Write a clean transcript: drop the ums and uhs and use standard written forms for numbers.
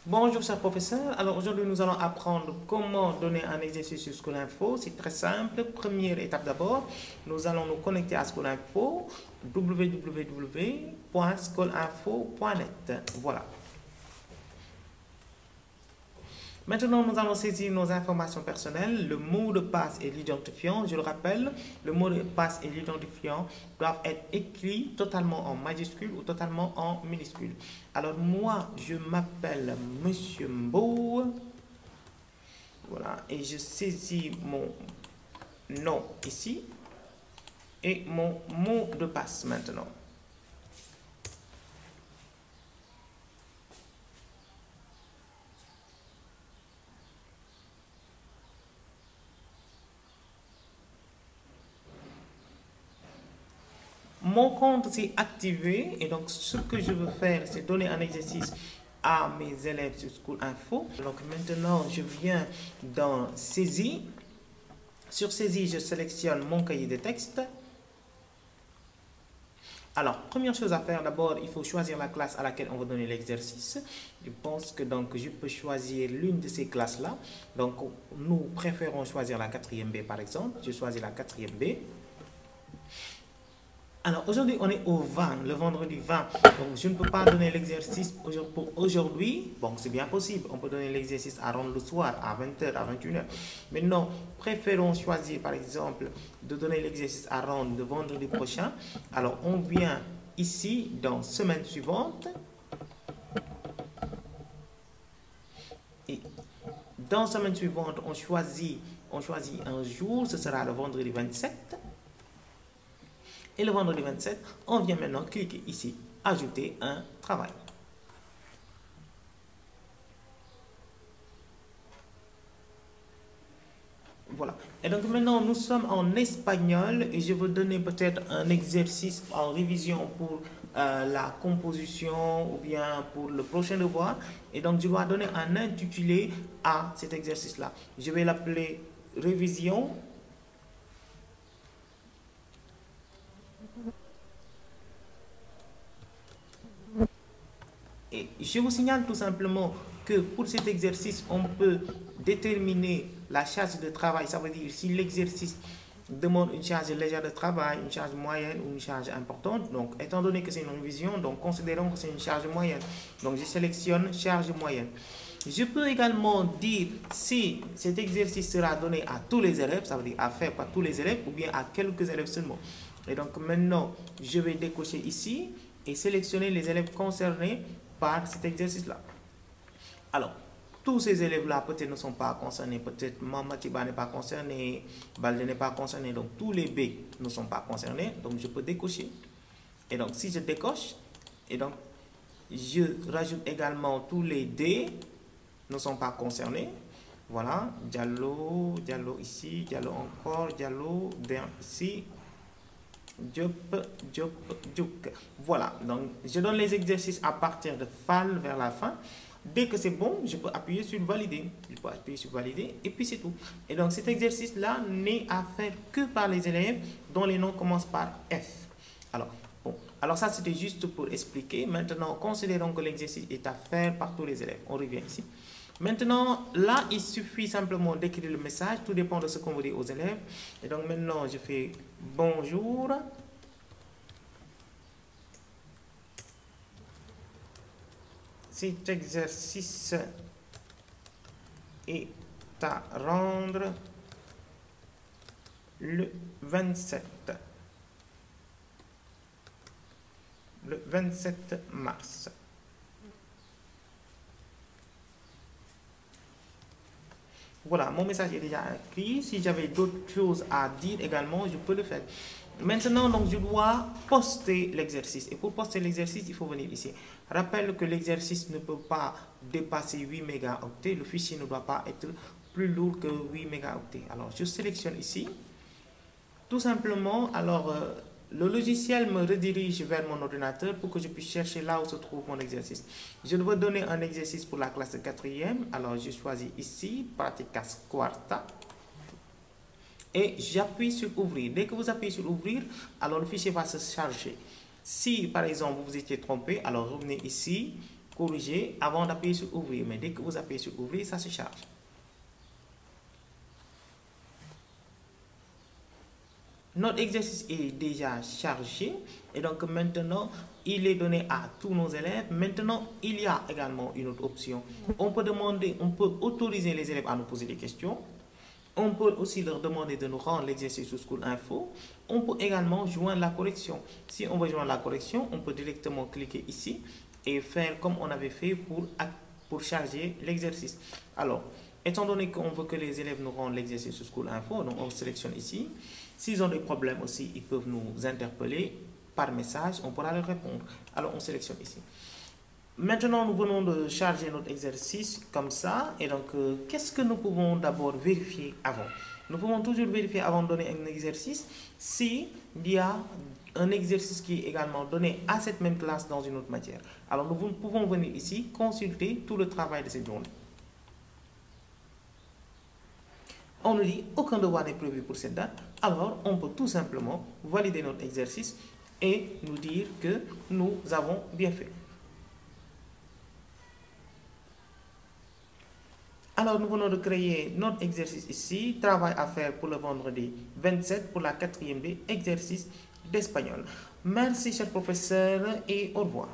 Bonjour, cher professeur. Alors aujourd'hui, nous allons apprendre comment donner un exercice sur School Info. C'est très simple. Première étape d'abord, nous allons nous connecter à School Info, www.schoolinfo.net. Voilà. Maintenant, nous allons saisir nos informations personnelles, le mot de passe et l'identifiant. Je le rappelle, le mot de passe et l'identifiant doivent être écrits totalement en majuscule ou totalement en minuscule. Alors moi, je m'appelle Monsieur Mbo. Voilà, et je saisis mon nom ici et mon mot de passe maintenant. Mon compte s'est activé et donc ce que je veux faire, c'est donner un exercice à mes élèves sur School Info. Donc maintenant, je viens dans Saisie. Sur Saisie, je sélectionne mon cahier de texte. Alors, première chose à faire, d'abord, il faut choisir la classe à laquelle on va donner l'exercice. Je pense que donc je peux choisir l'une de ces classes-là. Donc, nous préférons choisir la 4e B par exemple. Je choisis la 4e B. Alors aujourd'hui, on est au 20, le vendredi 20. Donc je ne peux pas donner l'exercice pour aujourd'hui. Bon, c'est bien possible. On peut donner l'exercice à rendre le soir, à 20h, à 21h. Mais non, préférons choisir par exemple de donner l'exercice à rendre le vendredi prochain. Alors on vient ici dans semaine suivante. Et dans semaine suivante, on choisit un jour, ce sera le vendredi 27. Et le vendredi 27, on vient maintenant cliquer ici, ajouter un travail. Voilà. Et donc maintenant, nous sommes en espagnol et je veux donner peut-être un exercice en révision pour la composition ou bien pour le prochain devoir. Et donc, je dois donner un intitulé à cet exercice-là. Je vais l'appeler révision. Et je vous signale tout simplement que pour cet exercice, on peut déterminer la charge de travail. Ça veut dire si l'exercice demande une charge légère de travail, une charge moyenne ou une charge importante. Donc, étant donné que c'est une révision, donc considérons que c'est une charge moyenne. Donc, je sélectionne charge moyenne. Je peux également dire si cet exercice sera donné à tous les élèves, ça veut dire à faire par tous les élèves ou bien à quelques élèves seulement. Et donc maintenant, je vais décocher ici et sélectionner les élèves concernés par cet exercice-là. Alors, tous ces élèves-là peut-être ne sont pas concernés, peut-être Mamatiba n'est pas concerné, Balde n'est pas concerné, donc tous les B ne sont pas concernés, donc je peux décocher. Et donc si je décoche, et donc je rajoute également tous les D ne sont pas concernés. Voilà, Diallo, Diallo ici, Diallo encore, Diallo, bien ici, Diop, Diop, Diouk. Voilà, donc je donne les exercices à partir de FAL vers la fin. Dès que c'est bon, je peux appuyer sur valider. Je peux appuyer sur valider et puis c'est tout. Et donc cet exercice-là n'est à faire que par les élèves dont les noms commencent par F. Alors, bon, alors ça c'était juste pour expliquer. Maintenant, considérons que l'exercice est à faire par tous les élèves. On revient ici. Maintenant, là, il suffit simplement d'écrire le message. Tout dépend de ce qu'on veut dire aux élèves. Et donc maintenant, je fais bonjour. Cet exercice est à rendre le 27 mars. Voilà, mon message est déjà écrit. Si j'avais d'autres choses à dire également, je peux le faire. Maintenant, donc, je dois poster l'exercice. Et pour poster l'exercice, il faut venir ici. Rappelle que l'exercice ne peut pas dépasser 8 mégaoctets. Le fichier ne doit pas être plus lourd que 8 mégaoctets. Alors, je sélectionne ici. Tout simplement, alors, le logiciel me redirige vers mon ordinateur pour que je puisse chercher là où se trouve mon exercice. Je dois donner un exercice pour la classe de 4e. Alors, je choisis ici, Praticas Quarta. Et j'appuie sur ouvrir. Dès que vous appuyez sur ouvrir, alors le fichier va se charger. Si par exemple vous vous étiez trompé, alors revenez ici corriger avant d'appuyer sur ouvrir. Mais dès que vous appuyez sur ouvrir, ça se charge. Notre exercice est déjà chargé et donc maintenant il est donné à tous nos élèves. Maintenant il y a également une autre option. On peut autoriser les élèves à nous poser des questions. On peut aussi leur demander de nous rendre l'exercice sur School Info. On peut également joindre la correction. Si on veut joindre la correction, on peut directement cliquer ici et faire comme on avait fait pour charger l'exercice. Alors, étant donné qu'on veut que les élèves nous rendent l'exercice sur School Info, donc on sélectionne ici. S'ils ont des problèmes aussi, ils peuvent nous interpeller par message, on pourra leur répondre. Alors, on sélectionne ici. Maintenant, nous venons de charger notre exercice comme ça. Et donc, qu'est-ce que nous pouvons d'abord vérifier avant? Nous pouvons toujours vérifier avant de donner un exercice s'il y a un exercice qui est également donné à cette même classe dans une autre matière. Alors, nous pouvons venir ici consulter tout le travail de cette journée. On nous dit aucun devoir n'est prévu pour cette date. Alors, on peut tout simplement valider notre exercice et nous dire que nous avons bien fait. Alors, nous venons de créer notre exercice ici. Travail à faire pour le vendredi 27 pour la 4e D, exercice d'espagnol. Merci, cher professeur, et au revoir.